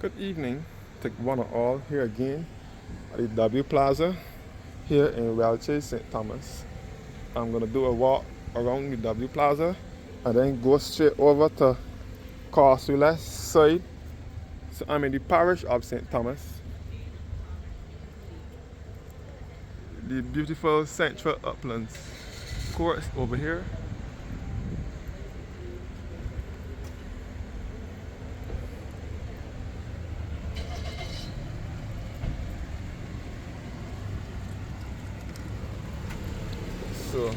Good evening. Take one or all here again at the W Plaza here in Welches, St. Thomas. I'm gonna do a walk around the W Plaza and then go straight over to Castle side. So I'm in the parish of St. Thomas. The beautiful central uplands course over here. So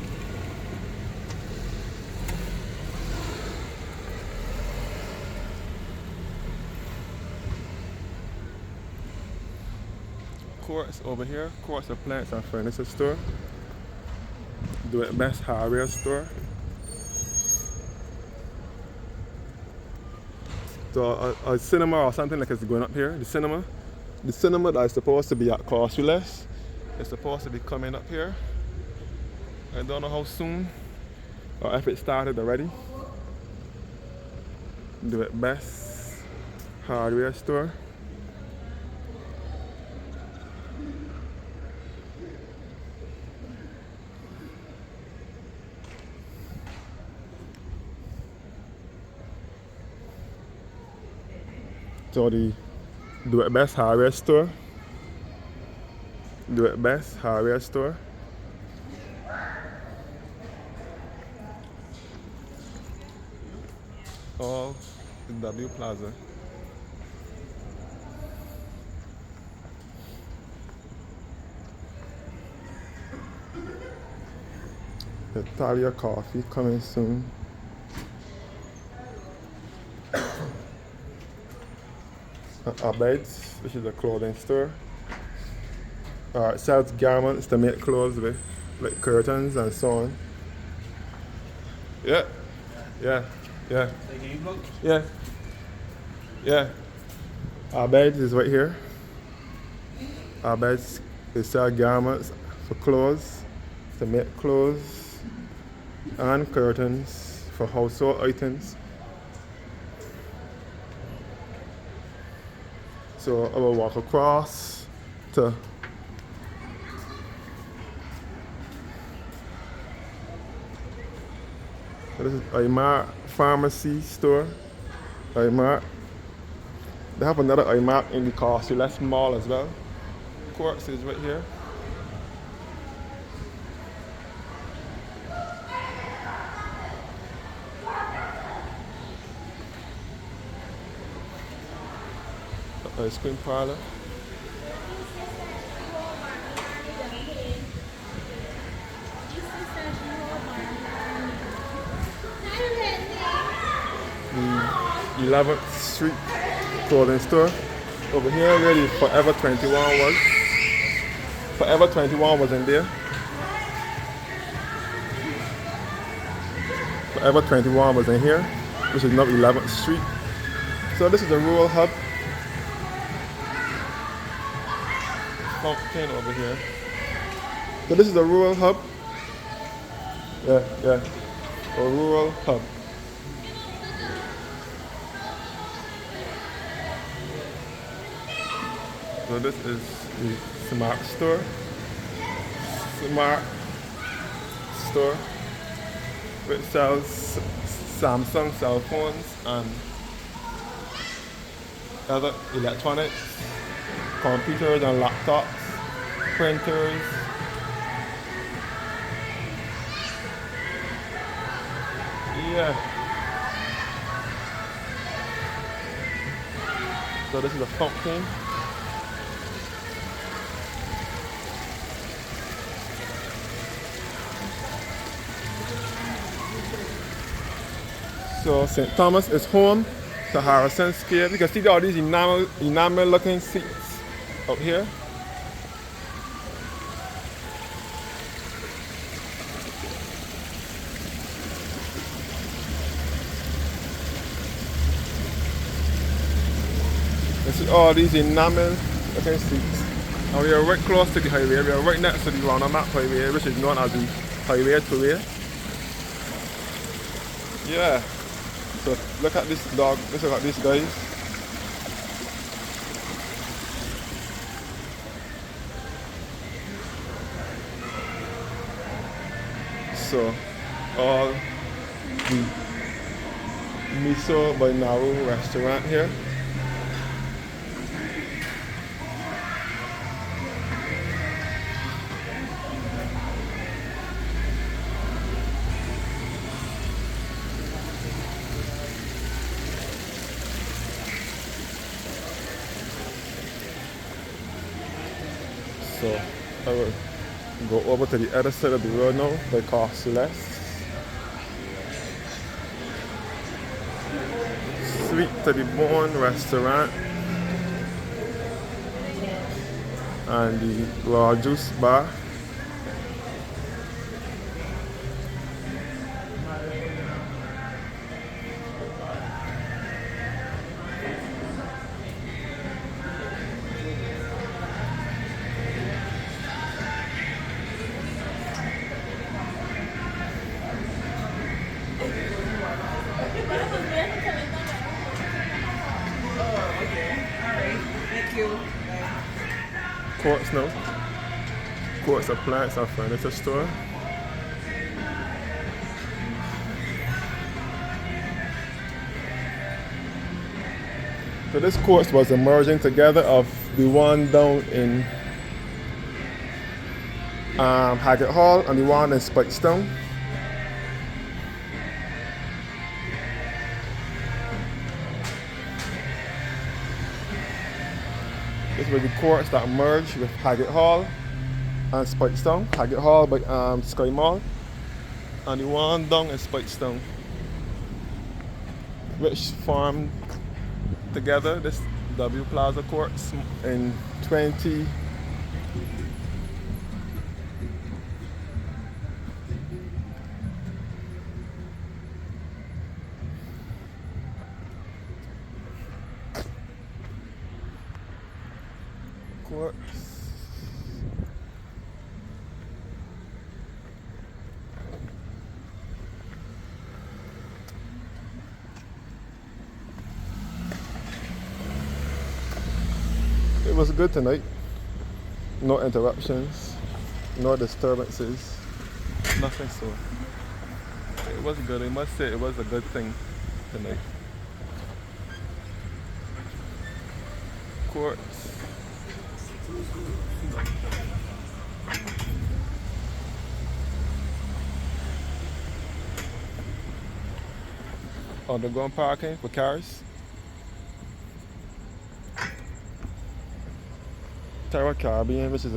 course over here, course of plants and furniture store. Do it best hardware store. So a cinema or something like it's going up here. The cinema that is supposed to be at Castle is supposed to be coming up here. I don't know how soon or if it started already. Do it best hardware store. So the Do It Best hardware store. Do It Best hardware store. All in W Plaza. Italia coffee coming soon. Beds, which is a clothing store. It sells garments to make clothes with, like curtains and so on. Yeah, yeah, yeah, yeah, yeah. Our beds is right here. Our beds, they sell garments for clothes, to make clothes, and curtains for household items. So I will walk across to this is Imar pharmacy store. Imar. They have another Imar in the Castle mall as well. Quartz is right here. The ice cream parlor. The 11th Street clothing store. Over here where the Forever 21 was. Forever 21 was in there. Forever 21 was in here, which is now 11th Street. So this is the rural hub. Fountain over here. So this is the rural hub. Yeah. A rural hub. So this is the Smart Store. Smart Store, which sells Samsung cell phones and other electronics, computers and laptops, printers. Yeah. So this is a fountain. So St. Thomas is home to Harrison Square. You can see all these enamel looking seats up here. You see all these enamel looking seats. And we are right close to the highway. We are right next to the roundabout highway, which is known as the Highway to Way. Yeah. So look at this dog. Let's look at this guys. So all the Miso by Naru restaurant here. So I will go over to the other side of the road now by Celeste. Sweet to the Bone restaurant and the raw juice bar. Quartz now. Quartz Appliance and Furniture Store. So this Quartz was a merging together of the one down in Haggett Hall and the one in Spikestone. This was the Quartz that merged with Haggett Hall and Spikestone. Haggett Hall by Sky Mall and the one down in Spikestone, which formed together this W Plaza Quartz in 20. Quartz. It was good tonight. No interruptions, no disturbances, nothing. So it was good. I must say it was a good thing tonight. Quartz. Underground parking for cars. Terra Caribbean, which is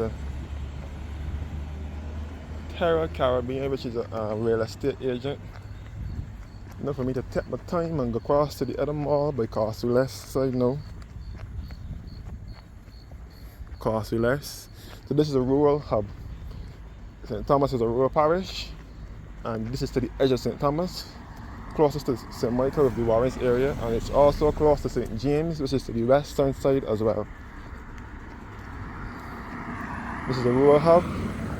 a real estate agent. Enough for me to take my time and go across to the other mall by Celeste side now. Celeste. So this is a rural hub. St. Thomas is a rural parish, and this is to the edge of St. Thomas, closest to St. Michael of the Warrens area, and it's also close to St. James, which is to the western side as well. This is a rural hub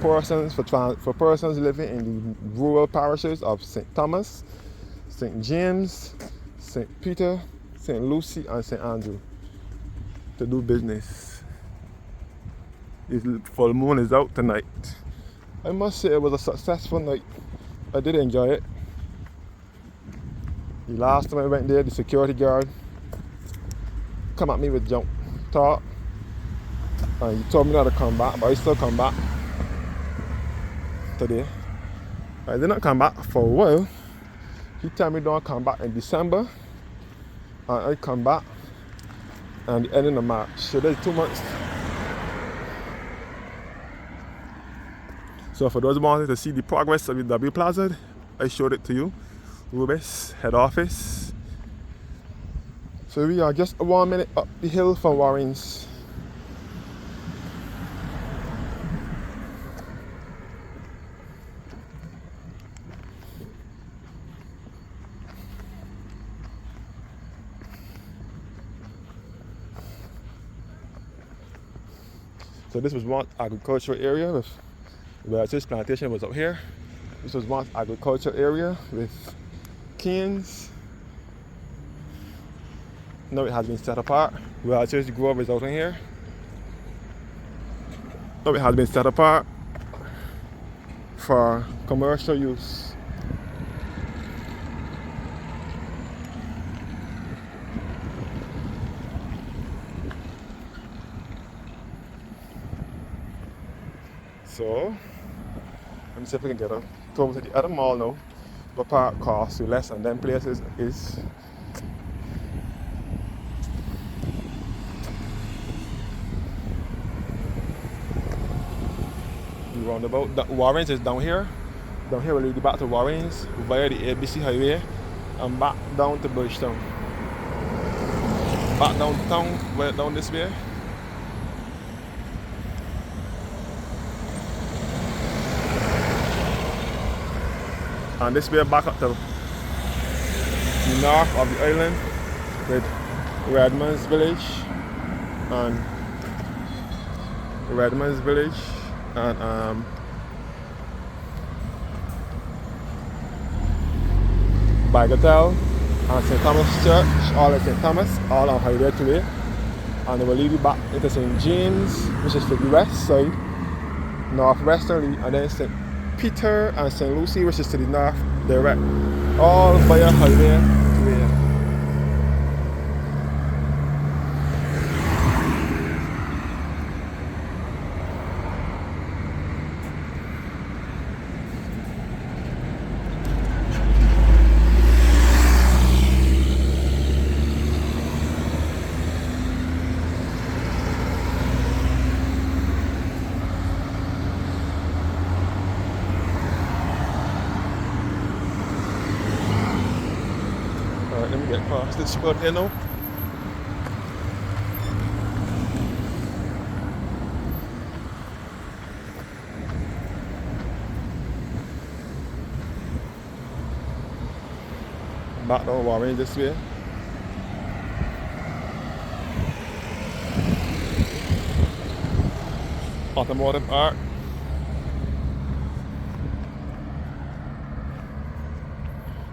for persons living in the rural parishes of St. Thomas, St. James, St. Peter, St. Lucy, and St. Andrew to do business. The full moon is out tonight. I must say it was a successful night. I did enjoy it. The last time I went there, the security guard come at me with junk talk. And he told me not to come back, but I still come back today. I did not come back for a while. He told me don't come back in December, and I come back at the ending of March. So there's 2 months. So for those who wanted to see the progress of the W Plaza, I showed it to you. Rubis, head office. So we are just 1 minute up the hill from Warrens. So this was one agricultural area with Welches plantation was up here. This was once agricultural area with canes. Now it has been set apart. Welches Grove is out in here. Now it has been set apart for commercial use. So let me see if we can get a tour to the other mall now. But park costs you less, and then places is the roundabout. The Warrens is down here. Down here we'll lead you back to Warrens via the ABC highway and back down to Bridgetown. Back downtown, down this way. And this way back up to the north of the island with Redmond's Village and Bagatelle and St. Thomas Church, all at St. Thomas, all on Highway 2A. And they will lead you back into St. James, which is to the west side, northwesterly, and then St. Peter and St. Lucie, which is to the north direct, all via Highway 2A. Let me get past this road here now. Back down Warren this way. Automotive art.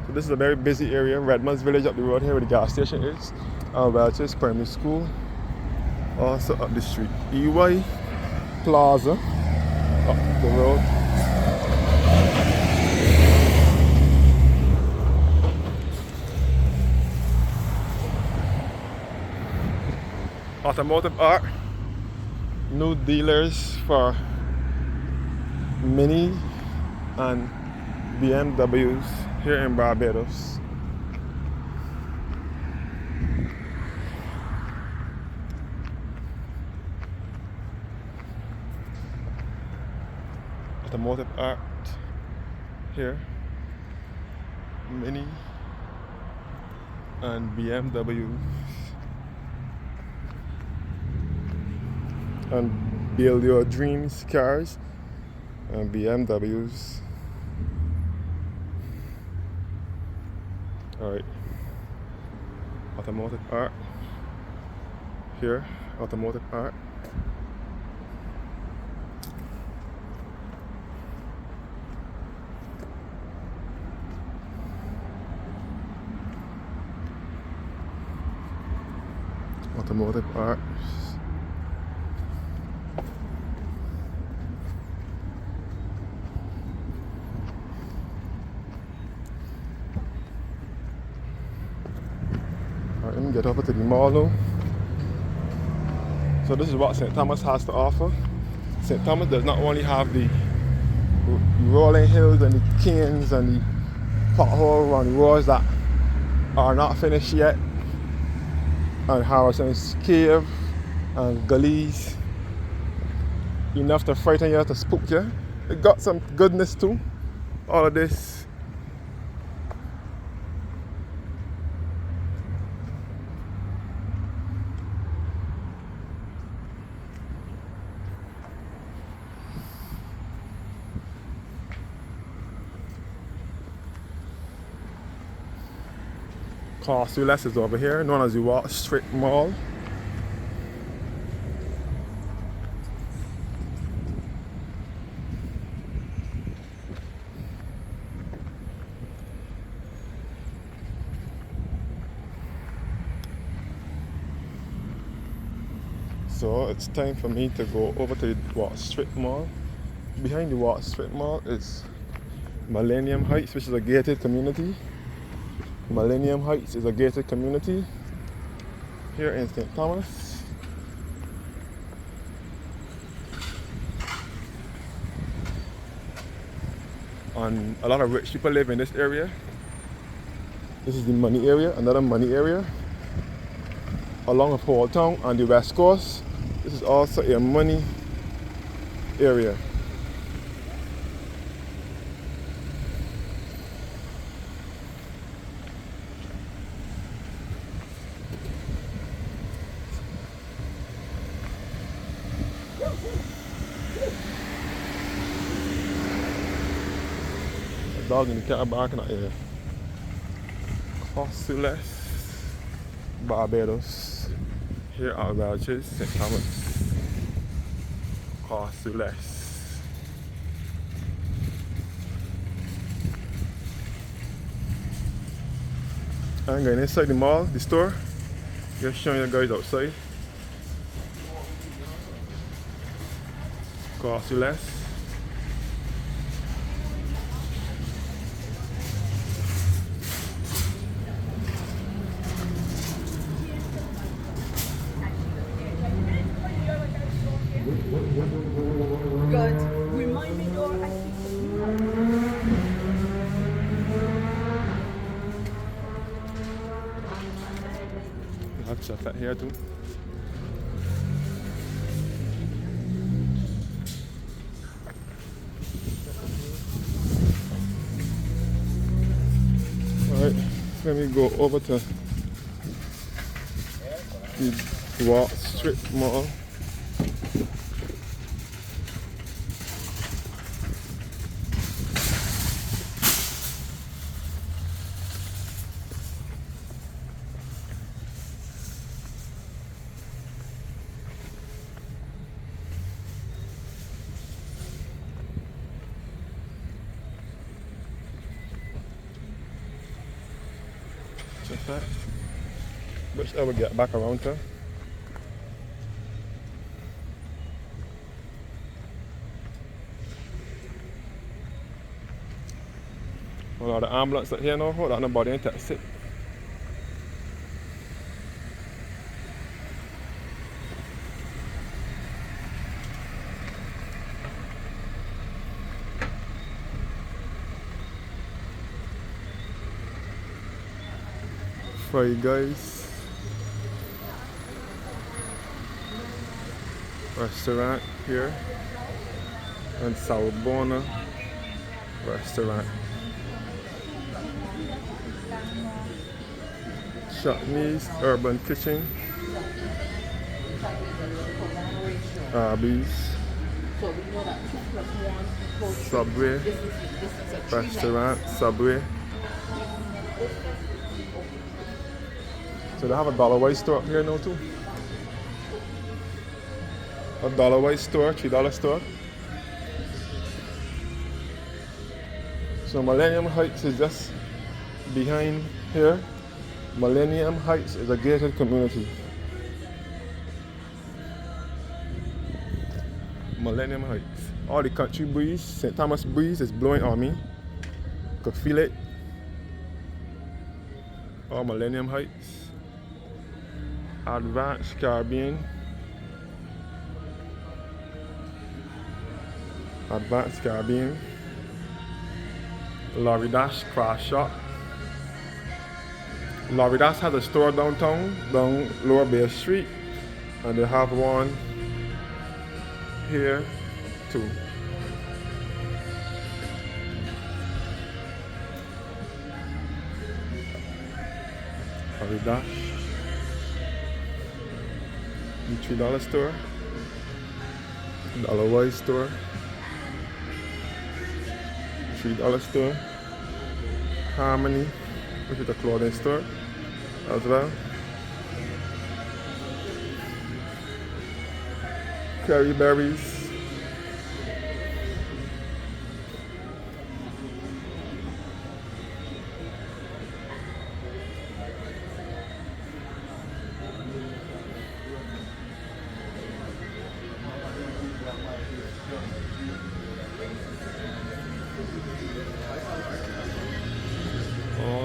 So this is a very busy area. Redmond's Village up the road here where the gas station is. Welches Primary School. Also up the street. EY Plaza up the road. Automotive art. New dealers for Mini and BMWs here in Barbados. Automotive art here. Mini and BMWs. And build your dreams cars and BMWs. Alright, automotive art here, automotive art. Automotive art. Let me get over to the mall now. So this is what St. Thomas has to offer. St. Thomas does not only have the rolling hills and the canes and the potholes on the roads that are not finished yet, and Harrison's Cave and gullies enough to frighten you, to spook you. It got some goodness too. All of this. Cost you less is over here, known as the Welches Strip Mall. So it's time for me to go over to the Welches Strip Mall. Behind the Welches Strip Mall is Millennium Heights, which is a gated community. Millennium Heights is a gated community here in St. Thomas. And a lot of rich people live in this area. This is the money area, another money area. Along with Hall Town on the west coast, this is also a money area. A dog in the cat barking out here. Welches, Barbados, here at Welches, St. Thomas. Welches. I'm going inside the mall, the store. Just showing you guys outside. Welches. Good. Remind me your Have stuff here too. Alright, let me go over to the Wall Street Mall. Just that. Which I will get back around to. Well, the ambulance out here now, hold on, nobody in taxi. For you guys, restaurant here and Salbona restaurant. Chutney's Urban Kitchen, Arby's, Subway restaurant, Subway. So they have a Dollar Wise store up here now too. A Dollar Wise store, $3 store. So Millennium Heights is just behind here. Millennium Heights is a gated community. Millennium Heights. All the country breeze, St. Thomas breeze is blowing on me. You could feel it. All Millennium Heights. Advanced Caribbean. Advanced Caribbean. Larry Dash Craft Shop. Larry Dash has a store downtown, down Lower Bay Street, and they have one here too. Larry Dash. The $3 store. Dollar Wise store. $3 store. Harmony, which is a clothing store as well. Curry berries.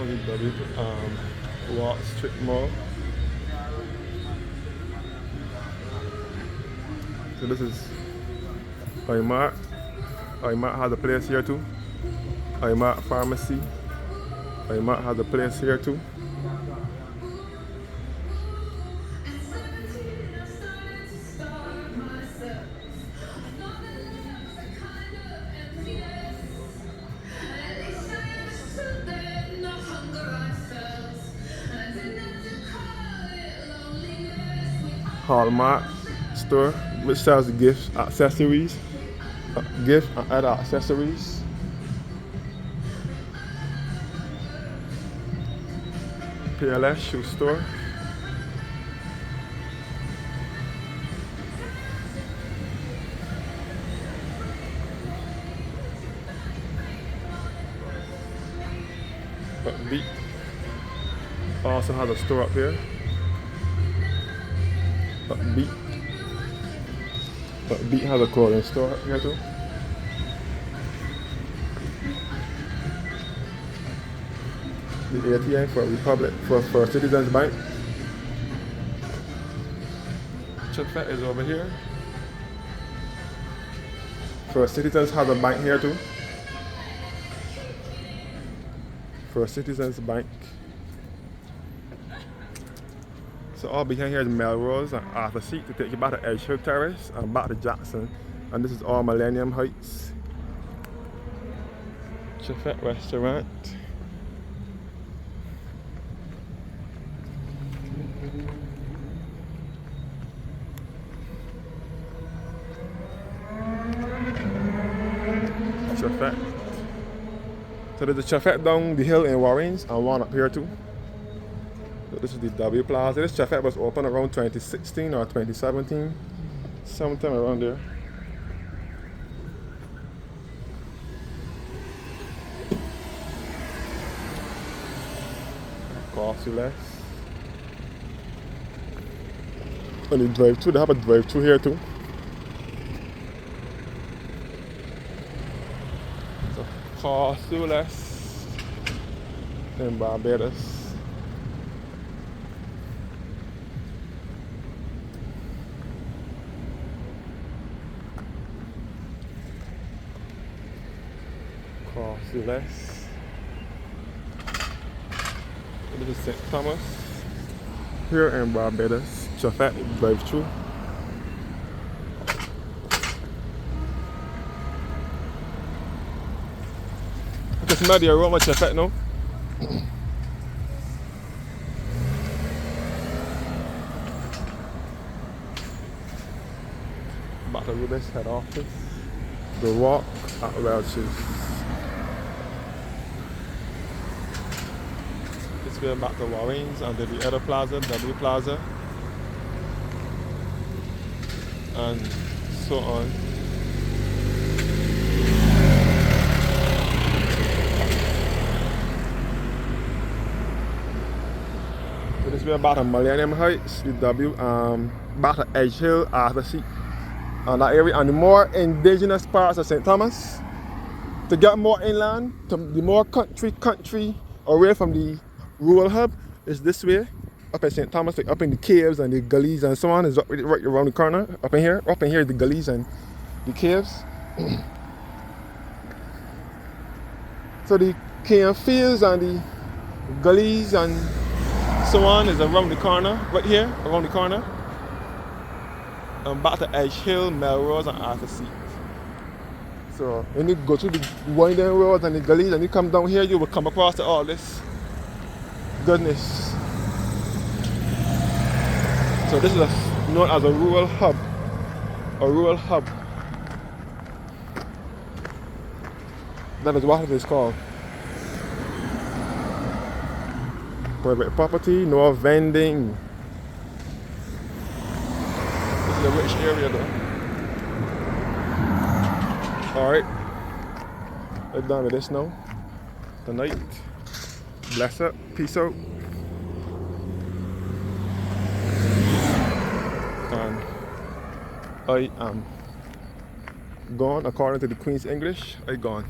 around the Wall Street Mall. So this is Imart. Imart has a place here too. Imart Pharmacy. Imart has a place here too. Hallmark store, which sells gifts, accessories, gift and other accessories. PLS shoe store. Beat also has a store up here. Beat has a clothing store up here too. The ATM for Republic for Citizens Bank. Chipfet is over here. For Citizens has a bank here too. For Citizens Bank. So all behind here is Melrose and Arthur Seat to take you back to Edge Hill Terrace and back to Jackson. And this is all Millennium Heights. Chefette Restaurant. Chefette. So there's a Chefette down the hill in Warrens and one up here too. So this is the W Plaza. This Chefette was opened around 2016 or 2017, sometime around there. Cost you less. And the drive-thru, they have a drive-thru here too. So cost you less in Barbados. Cost you less. This is St. Thomas here in Barbados. Chefette drive-thru. I can smell the aroma of Chefette now. Back to Rubis head office. The Walk at Welches. This way back to Warrens and then the other plaza, W Plaza. And so on. So this way back to Millennium Heights, the W, back to Edge Hill, Arthur Seat, and that area, and the more indigenous parts of St. Thomas. To get more inland, to the more country away from the rural hub is this way, up in St. Thomas, like up in the caves and the gullies and so on, is right around the corner, up in here. Up in here is the gullies and the caves. So the cane fields and the gullies and so on is around the corner, right here, around the corner. And back to Edge Hill, Melrose and Arthur Seat. So when you go through the winding roads and the gullies and you come down here, you will come across all this goodness. So this is known as a rural hub. A rural hub. That is what it is called. Private property, no vending. This is a rich area though. Alright. We're done with this now. Tonight. Bless up. Peace out. And I am gone according to the Queen's English. I gone.